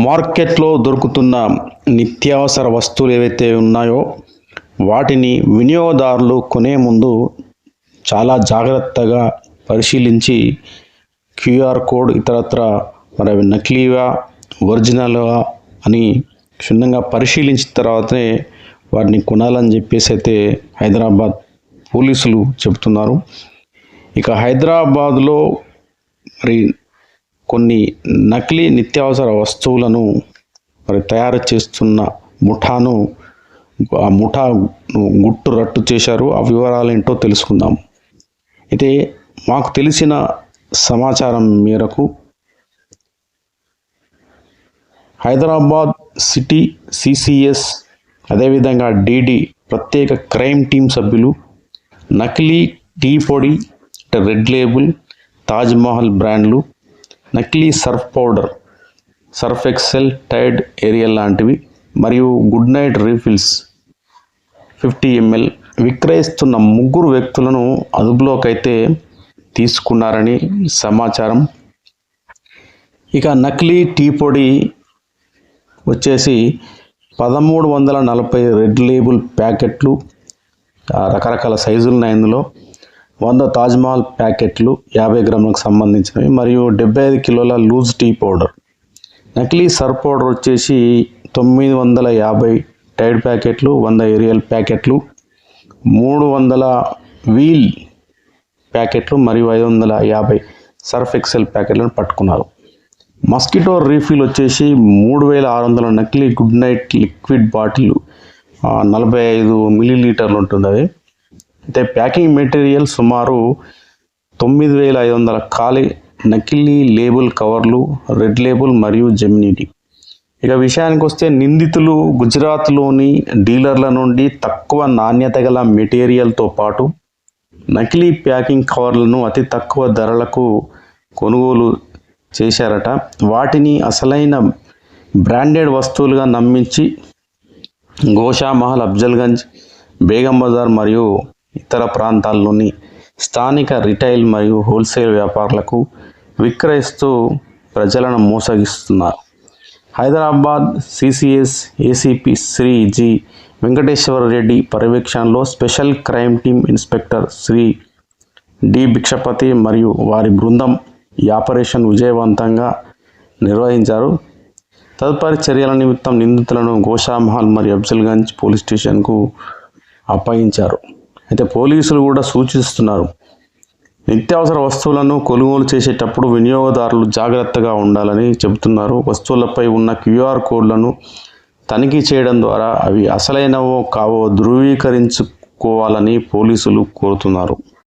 మార్కెట్లో దొరుకుతున్న నిత్యావసర వస్తువులు ఏవైతే ఉన్నాయో వాటిని వినియోగదారులు కొనే ముందు చాలా జాగ్రత్తగా పరిశీలించి క్యూఆర్ కోడ్ ఇతరత్ర మరి అవి నకిలీవా ఒరిజినల్వా అని క్షుణ్ణంగా పరిశీలించిన తర్వాతనే వాటిని కొనాలని చెప్పేసి అయితే హైదరాబాద్ పోలీసులు చెబుతున్నారు. ఇక హైదరాబాద్లో మరి కొన్ని నకిలీ నిత్యావసర వస్తువులను మరి తయారు చేస్తున్న ముఠాను గుట్టు రట్టు చేశారు. ఆ వివరాలు ఏంటో తెలుసుకుందాం. అయితే మాకు తెలిసిన సమాచారం మేరకు హైదరాబాద్ సిటీ సిసిఎస్ అదేవిధంగా డిడి ప్రత్యేక క్రైమ్ టీం సభ్యులు నకిలీ టీ పొడి, రెడ్ లేబుల్, తాజ్ మహల్ బ్రాండ్లు, నకిలీ Surf powder, Surf Excel, Tide Ariel లాంటివి మరియు గుడ్ నైట్ రీఫిల్స్ 50 ml విక్రయిస్తున్న 3 వ్యక్తులను అదుపులోకి అయితే తీసుకున్నారని సమాచారం. ఇక నకిలీ టీ పొడి వచ్చేసి 1340 రెడ్ లేబుల్ ప్యాకెట్లు, రకరకాల సైజులు ఉన్నాయి. ఇందులో 100 తాజ్ మహల్ ప్యాకెట్లు 50 గ్రాములకు సంబంధించినవి మరియు 75 కిలోల లూజ్ టీ పౌడర్. నకిలీ సర్ఫ్ పౌడర్ వచ్చేసి 950 టైడ్ ప్యాకెట్లు, 100 ఏరియల్ ప్యాకెట్లు, 300 వీల్ ప్యాకెట్లు మరియు 550 సర్ఫ్ ఎక్సెల్ ప్యాకెట్లను పట్టుకున్నారు. మస్కిటో రీఫిల్ వచ్చేసి 3600 నకిలీ గుడ్ నైట్ లిక్విడ్ బాటిల్ 45 మిల్లీలీటర్లు ఉంటుంది. అది అయితే ప్యాకింగ్ మెటీరియల్ సుమారు 9500 ఖాళీ నకిలీ లేబుల్ కవర్లు, రెడ్ లేబుల్ మరియు జెమినీ. ఇక విషయానికి వస్తే నిందితులు గుజరాత్లోని డీలర్ల నుండి తక్కువ నాణ్యత గల మెటీరియల్తో పాటు నకిలీ ప్యాకింగ్ కవర్లను అతి తక్కువ ధరలకు కొనుగోలు చేశారట. వాటిని అసలైన బ్రాండెడ్ వస్తువులుగా నమ్మించి గోషామహల్, అఫ్జల్గంజ్, బేగం బజార్ మరియు ఇతర ప్రాంతాల్లోని స్థానిక రిటైల్ మరియు హోల్సేల్ వ్యాపారులకు విక్రయిస్తూ ప్రజలను మోసగిస్తున్నారు. Hyderabad CCS ACP Shri G Venkateswara Reddy పర్యవేక్షణలో special crime team inspector Shri D Bhikshapathi మరియు వారి బృందం ఈ ఆపరేషన్ విజయవంతంగా నిర్వహించారు. తదుపరి చర్యల నిమిత్తం నిందితులను గోషామహల్ మరియు అఫ్జల్గంజ్ పోలీస్ స్టేషన్కు అప్పగించారు. అయితే పోలీసులు కూడా సూచిస్తున్నారు, నిత్యావసర వస్తువులను కొనుగోలు చేసేటప్పుడు వినియోగదారులు జాగ్రత్తగా ఉండాలని చెబుతున్నారు. వస్తువులపై ఉన్న క్యూఆర్ కోడ్లను తనిఖీ చేయడం ద్వారా అవి అసలైనవో కావో ధృవీకరించుకోవాలని పోలీసులు కోరుతున్నారు.